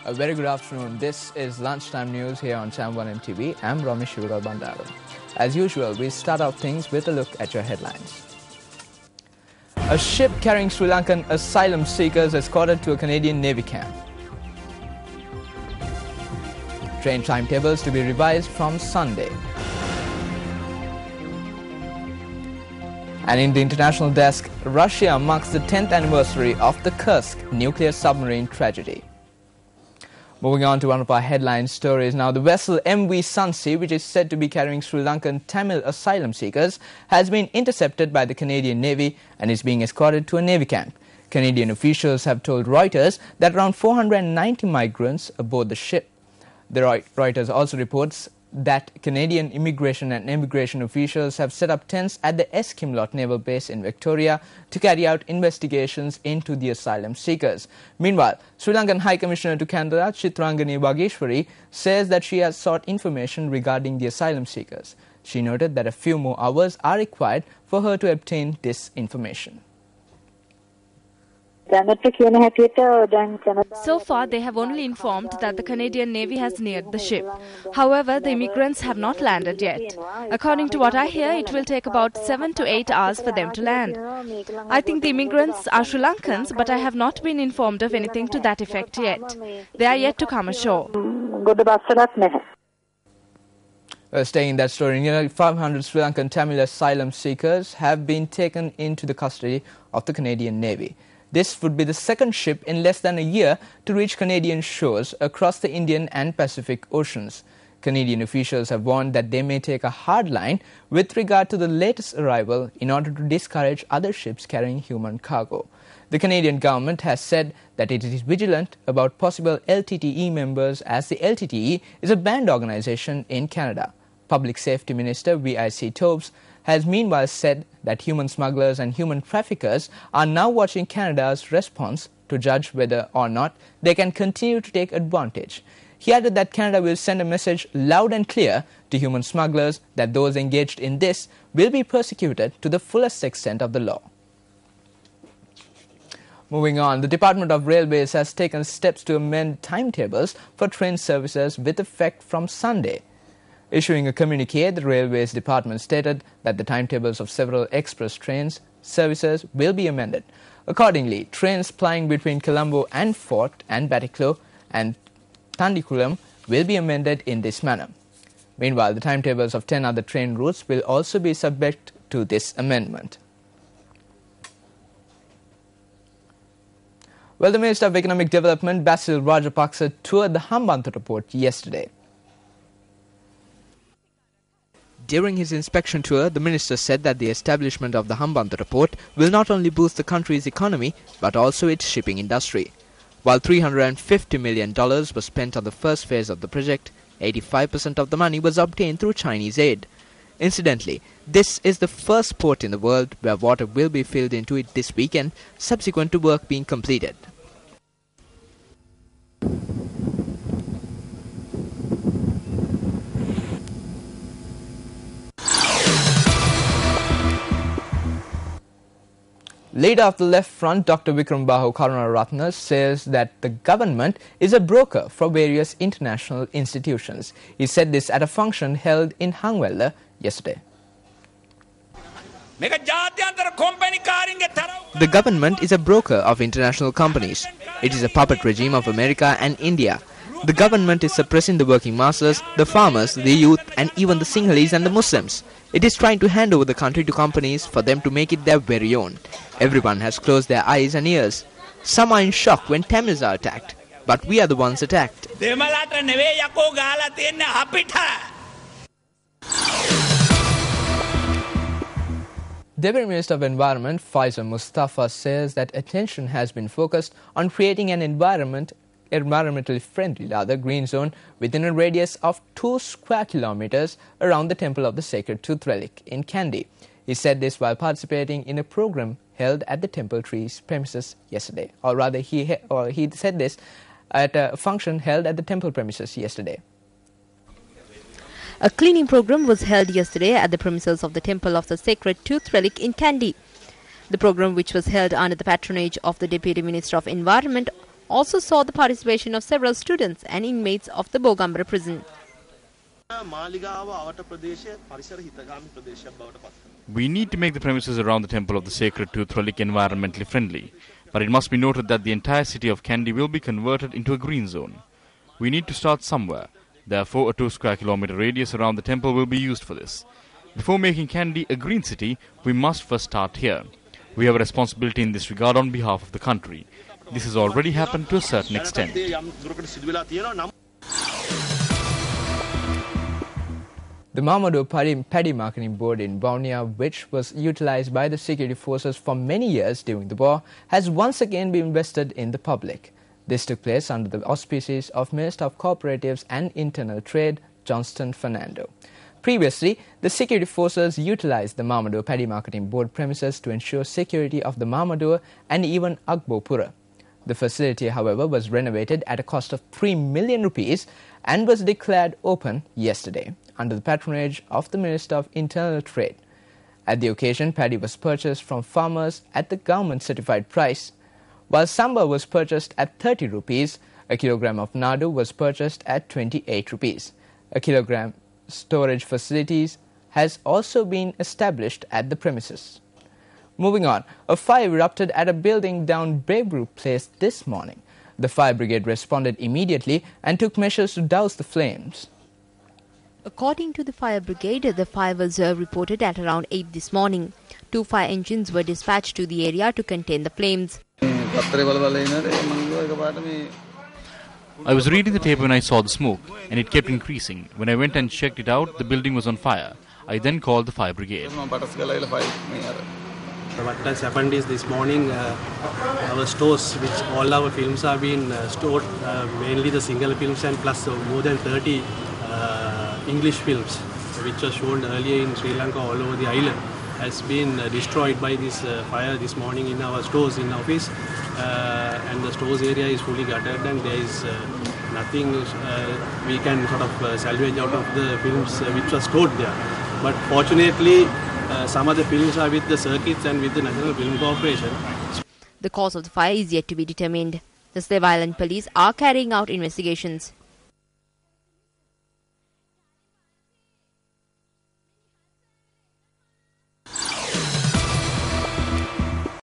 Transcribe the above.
A very good afternoon. This is Lunchtime News here on Channel 1 MTV. I'm Ramesh Bandaru. As usual, we start off things with a look at your headlines. A ship carrying Sri Lankan asylum seekers escorted to a Canadian Navy camp. Train timetables to be revised from Sunday. And in the international desk, Russia marks the 10th anniversary of the Kursk nuclear submarine tragedy. Moving on to one of our headline stories now, the vessel MV Sunsea, which is said to be carrying Sri Lankan Tamil asylum seekers, has been intercepted by the Canadian Navy and is being escorted to a Navy camp. Canadian officials have told Reuters that around 490 migrants aboard the ship. The Reuters also reports that Canadian immigration and immigration officials have set up tents at the Eskimlot Naval Base in Victoria to carry out investigations into the asylum seekers. Meanwhile, Sri Lankan High Commissioner to Canada, Chitrangani Bageshwari, says that she has sought information regarding the asylum seekers. She noted that a few more hours are required for her to obtain this information. So far, they have only informed that the Canadian Navy has neared the ship. However, the immigrants have not landed yet. According to what I hear, it will take about 7 to 8 hours for them to land. I think the immigrants are Sri Lankans, but I have not been informed of anything to that effect yet. They are yet to come ashore. Staying in that story, nearly 500 Sri Lankan Tamil asylum seekers have been taken into the custody of the Canadian Navy. This would be the second ship in less than a year to reach Canadian shores across the Indian and Pacific Oceans. Canadian officials have warned that they may take a hard line with regard to the latest arrival in order to discourage other ships carrying human cargo. The Canadian government has said that it is vigilant about possible LTTE members, as the LTTE is a banned organization in Canada. Public Safety Minister V.I.C. Tobes has meanwhile said that human smugglers and human traffickers are now watching Canada's response to judge whether or not they can continue to take advantage. He added that Canada will send a message loud and clear to human smugglers that those engaged in this will be persecuted to the fullest extent of the law. Moving on, the Department of Railways has taken steps to amend timetables for train services with effect from Sunday. Issuing a communique, the Railways Department stated that the timetables of several express trains services will be amended. Accordingly, trains plying between Colombo and Fort and Batticaloa and Tandikulam will be amended in this manner. Meanwhile, the timetables of 10 other train routes will also be subject to this amendment. Well, the Minister of Economic Development, Basil Rajapaksa, toured the Hambantota port yesterday. During his inspection tour, the minister said that the establishment of the Hambantota port will not only boost the country's economy, but also its shipping industry. While $350 million was spent on the first phase of the project, 85% of the money was obtained through Chinese aid. Incidentally, this is the first port in the world where water will be filled into it this weekend, subsequent to work being completed. Leader of the Left Front, Dr. Vikram Bahu Karunaratne, says that the government is a broker for various international institutions. He said this at a function held in Hangwella yesterday. The government is a broker of international companies. It is a puppet regime of America and India. The government is suppressing the working masses, the farmers, the youth, and even the Sinhalese and the Muslims. It is trying to hand over the country to companies for them to make it their very own. Everyone has closed their eyes and ears. Some are in shock when Tamils are attacked, but we are the ones attacked. Deputy Minister of Environment Faisal Mustafa says that attention has been focused on creating an environmentally friendly green zone within a radius of 2 square kilometers around the Temple of the Sacred Tooth Relic in Kandy. He said this while participating in a program held at the Temple Tree's premises yesterday. Or rather, he said this at a function held at the temple premises yesterday. A cleaning program was held yesterday at the premises of the Temple of the Sacred Tooth Relic in Kandy. The program, which was held under the patronage of the Deputy Minister of Environment, also saw the participation of several students and inmates of the Bogambara prison. We need to make the premises around the Temple of the Sacred Tooth Relic environmentally friendly, but it must be noted that the entire city of Kandy will be converted into a green zone. We need to start somewhere. Therefore, a 2 square kilometer radius around the temple will be used for this. Before making Kandy a green city, we must first start here. We have a responsibility in this regard on behalf of the country. This has already happened to a certain extent. The Mamadou Paddy Marketing Board in Borneo, which was utilized by the security forces for many years during the war, has once again been invested in the public. This took place under the auspices of Minister of Cooperatives and Internal Trade, Johnston Fernando. Previously, the security forces utilized the Mamadou Paddy Marketing Board premises to ensure security of the Mamadou and even Agbopura. The facility, however, was renovated at a cost of 3 million rupees and was declared open yesterday under the patronage of the Minister of Internal Trade. At the occasion, paddy was purchased from farmers at the government-certified price. While samba was purchased at 30 rupees, a kilogram of nadu was purchased at 28 rupees. A kilogram storage facilities has also been established at the premises. Moving on, a fire erupted at a building down Braybrook Place this morning. The fire brigade responded immediately and took measures to douse the flames. According to the fire brigade, the fire was reported at around 8 this morning. 2 fire engines were dispatched to the area to contain the flames. I was reading the paper when I saw the smoke, and it kept increasing. When I went and checked it out, the building was on fire. I then called the fire brigade. What has happened is this morning our stores, which all our films have been stored, mainly the single films and plus more than 30 English films, which were shown earlier in Sri Lanka all over the island, has been destroyed by this fire this morning in our stores in office, and the stores area is fully gutted and there is nothing we can sort of salvage out of the films which were stored there. But fortunately, some of the films are with the circuits and with the National Film Corporation. The cause of the fire is yet to be determined. The Slave Island police are carrying out investigations.